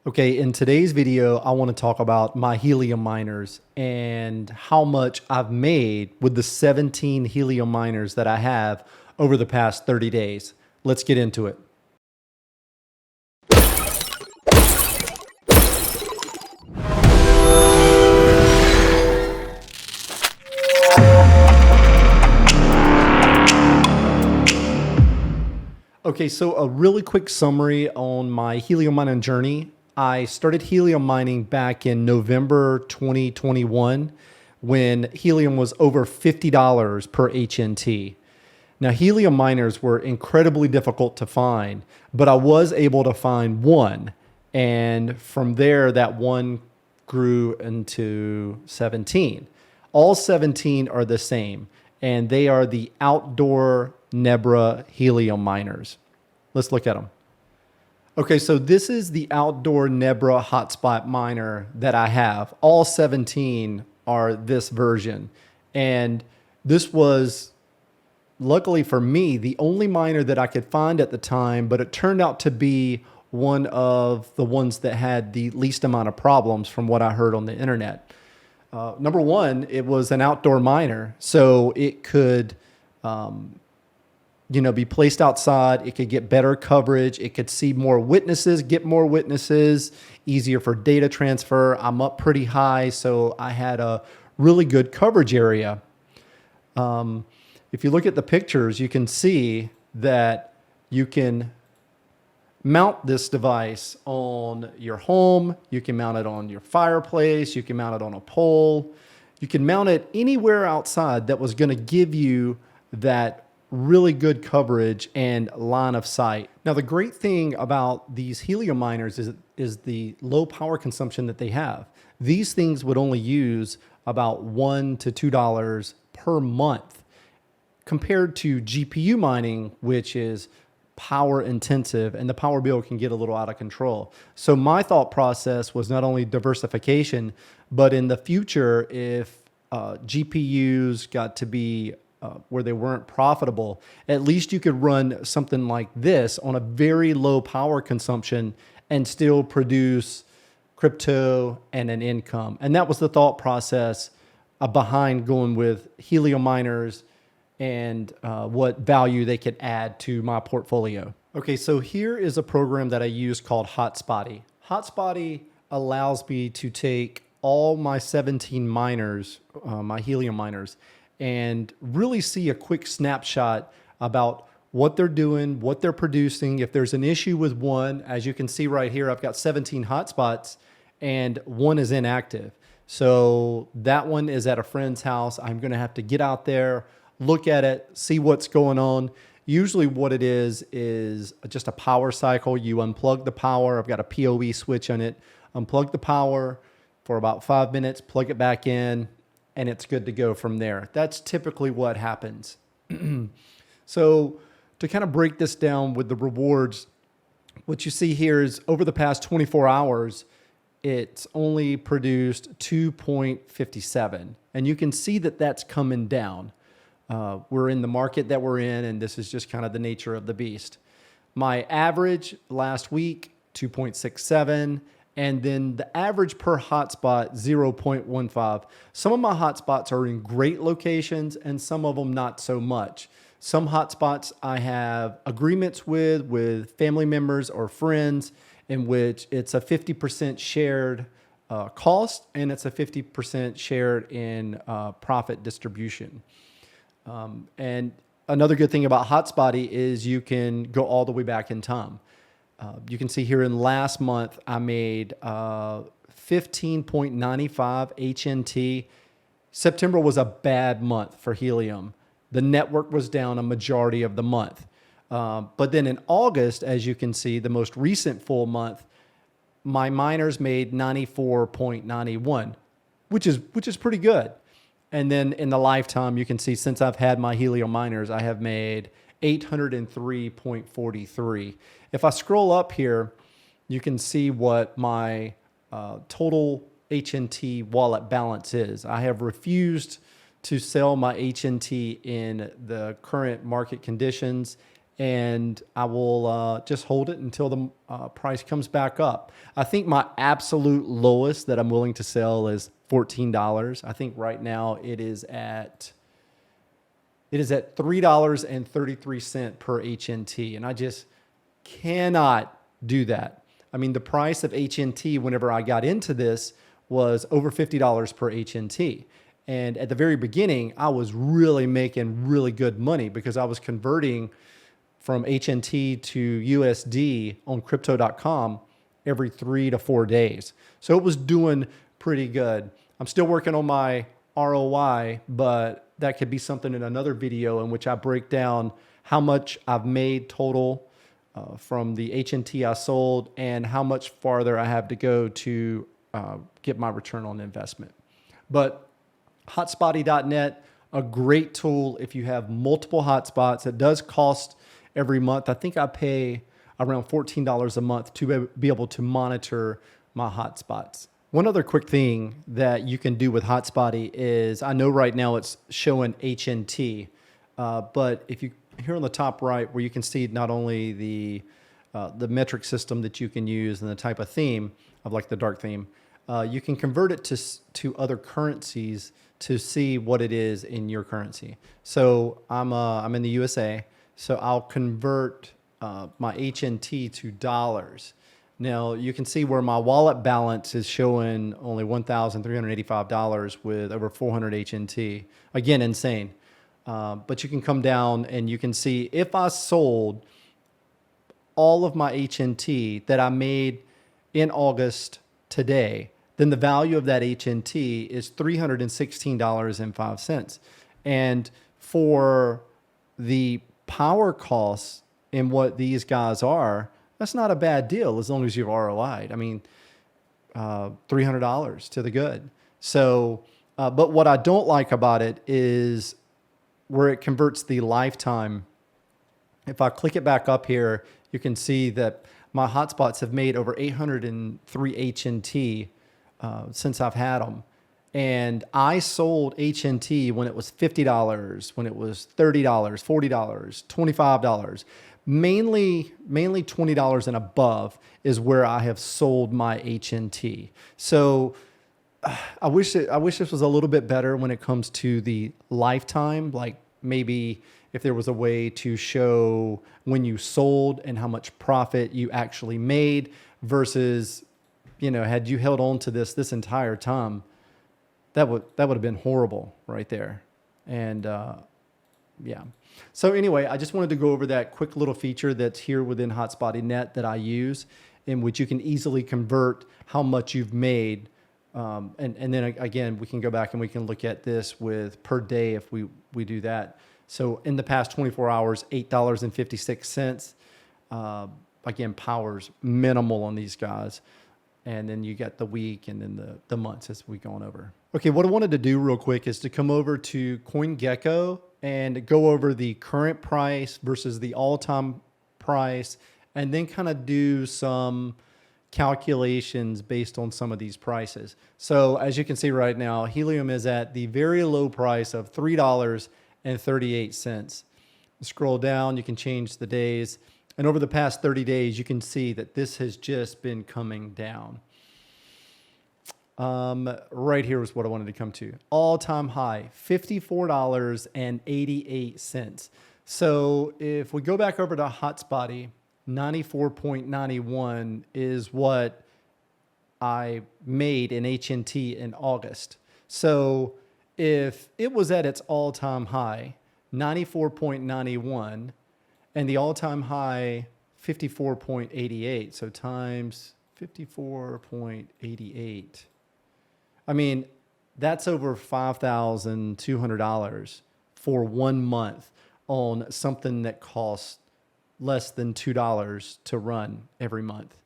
Okay, in today's video, I want to talk about my helium miners and how much I've made with the 17 helium miners that I have over the past 30 days. Let's get into it. Okay, so a really quick summary on my helium mining journey. I started helium mining back in November 2021 when helium was over $50 per HNT. Now, helium miners were incredibly difficult to find, but I was able to find one. And from there, that one grew into 17. All 17 are the same, and they are the Outdoor Nebra Helium Miners. Let's look at them. Okay, so this is the Outdoor Nebra hotspot miner that I have. All 17 are this version. And this was, luckily for me, the only miner that I could find at the time, but it turned out to be one of the ones that had the least amount of problems from what I heard on the internet. Number one, it was an outdoor miner, so it could be placed outside. It could get better coverage. It could see more witnesses, get more witnesses, easier for data transfer. I'm up pretty high, so I had a really good coverage area. If you look at the pictures, you can see that you can mount this device on your home. You can mount it on your fireplace. You can mount it on a pole. You can mount it anywhere outside that was going to give you that really good coverage and line of sight. Now, the great thing about these helium miners is the low power consumption that they have. These things would only use about $1 to $2 per month compared to GPU mining, which is power intensive, and the power bill can get a little out of control. So my thought process was not only diversification, but in the future, if GPUs got to be where they weren't profitable, at least you could run something like this on a very low power consumption and still produce crypto and an income. And that was the thought process behind going with helium miners and what value they could add to my portfolio. Okay, so here is a program that I use called Hotspotty. Hotspotty allows me to take all my 17 miners, my helium miners, and really see a quick snapshot about what they're doing, what they're producing. If there's an issue with one, as you can see right here, I've got 17 hotspots and one is inactive. So that one is at a friend's house. I'm gonna have to get out there, look at it, see what's going on. Usually what it is just a power cycle. You unplug the power. I've got a PoE switch on it. Unplug the power for about 5 minutes, plug it back in, and it's good to go from there. That's typically what happens. So to kind of break this down with the rewards, what you see here is over the past 24 hours, it's only produced 2.57. And you can see that that's coming down. We're in the market that we're in, and this is just kind of the nature of the beast. My average last week, 2.67. And then the average per hotspot, 0.15. Some of my hotspots are in great locations and some of them not so much. Some hotspots I have agreements with family members or friends in which it's a 50% shared cost and it's a 50% shared in profit distribution. And another good thing about Hotspotty is you can go all the way back in time. You can see here in last month, I made 15.95 HNT. September was a bad month for helium. The network was down a majority of the month. But then in August, as you can see, the most recent full month, my miners made 94.91, which is pretty good. And then in the lifetime, you can see since I've had my helium miners, I have made 803.43. If I scroll up here, you can see what my total HNT wallet balance is. I have refused to sell my HNT in the current market conditions, and I will just hold it until the price comes back up. I think my absolute lowest that I'm willing to sell is $14. I think right now it is at $3.33 per HNT, and I just cannot do that. I mean, the price of HNT whenever I got into this was over $50 per HNT. And at the very beginning, I was really making really good money because I was converting from HNT to USD on crypto.com every 3 to 4 days. So it was doing pretty good. I'm still working on my ROI, but that could be something in another video in which I break down how much I've made total from the HNT I sold and how much farther I have to go to get my return on investment. But hotspotty.net, a great tool if you have multiple hotspots. It does cost every month. I think I pay around $14 a month to be able to monitor my hotspots. One other quick thing that you can do with Hotspotty is, I know right now it's showing HNT, but if you here on the top right where you can see not only the metric system that you can use and the type of theme of like the dark theme, you can convert it to other currencies to see what it is in your currency. So I'm in the USA, so I'll convert my HNT to dollars. Now you can see where my wallet balance is showing only $1,385 with over 400 HNT. Again, insane. But you can come down and you can see if I sold all of my HNT that I made in August today, then the value of that HNT is $316.05. And for the power costs in what these guys are, that's not a bad deal as long as you've ROI'd. I mean, $300 to the good. So, but what I don't like about it is where it converts the lifetime. If I click it back up here, you can see that my hotspots have made over 803 HNT since I've had them. And I sold HNT when it was $50, when it was $30, $40, $25. Mainly $20 and above is where I have sold my HNT. So I wish this was a little bit better when it comes to the lifetime. Like maybe if there was a way to show when you sold and how much profit you actually made versus, you know, had you held on to this entire time, that would have been horrible right there. And yeah. So anyway, I just wanted to go over that quick little feature that's here within Hotspotty.net that I use, in which you can easily convert how much you've made. And then again, we can go back and we can look at this with per day if we do that. So in the past 24 hours, $8.56. Again, power's minimal on these guys. And then you got the week and then the months as we've gone over. Okay, what I wanted to do real quick is to come over to CoinGecko and go over the current price versus the all-time price, and then kind of do some calculations based on some of these prices. So as you can see right now, helium is at the very low price of $3.38. Scroll down, you can change the days. And over the past 30 days, you can see that this has just been coming down. Right here is what I wanted to come to. All-time high, $54.88. So if we go back over to Hotspotty, 94.91 is what I made in HNT in August. So if it was at its all-time high, 94.91, and the all-time high, 54.88, so times 54.88. I mean, that's over $5,200 for 1 month on something that costs less than $2 to run every month.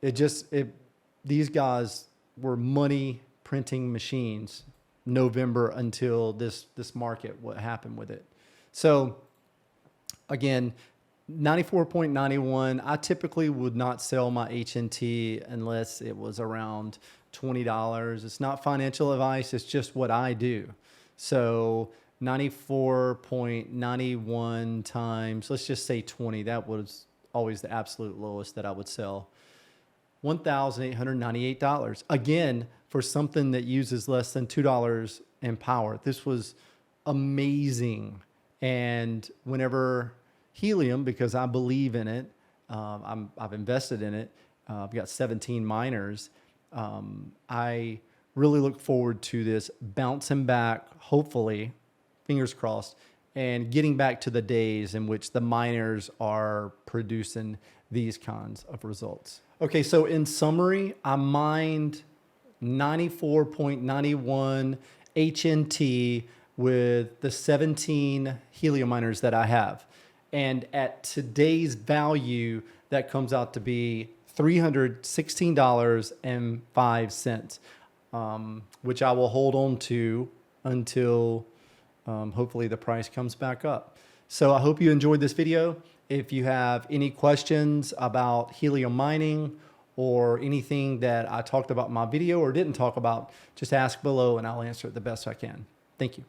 These guys were money printing machines November until this market, what happened with it. So again, 94.91, I typically would not sell my HNT unless it was around $20. It's not financial advice, it's just what I do. So 94.91 times, let's just say 20. That was always the absolute lowest that I would sell. $1,898. Again, for something that uses less than $2 in power. This was amazing. And whenever helium, because I believe in it, I've invested in it. I've got 17 miners. I really look forward to this bouncing back, hopefully, fingers crossed, and getting back to the days in which the miners are producing these kinds of results. Okay, so in summary, I mined 94.91 HNT with the 17 helium miners that I have. And at today's value, that comes out to be $316.05, which I will hold on to until hopefully the price comes back up. So I hope you enjoyed this video. If you have any questions about helium mining or anything that I talked about in my video or didn't talk about, just ask below and I'll answer it the best I can. Thank you.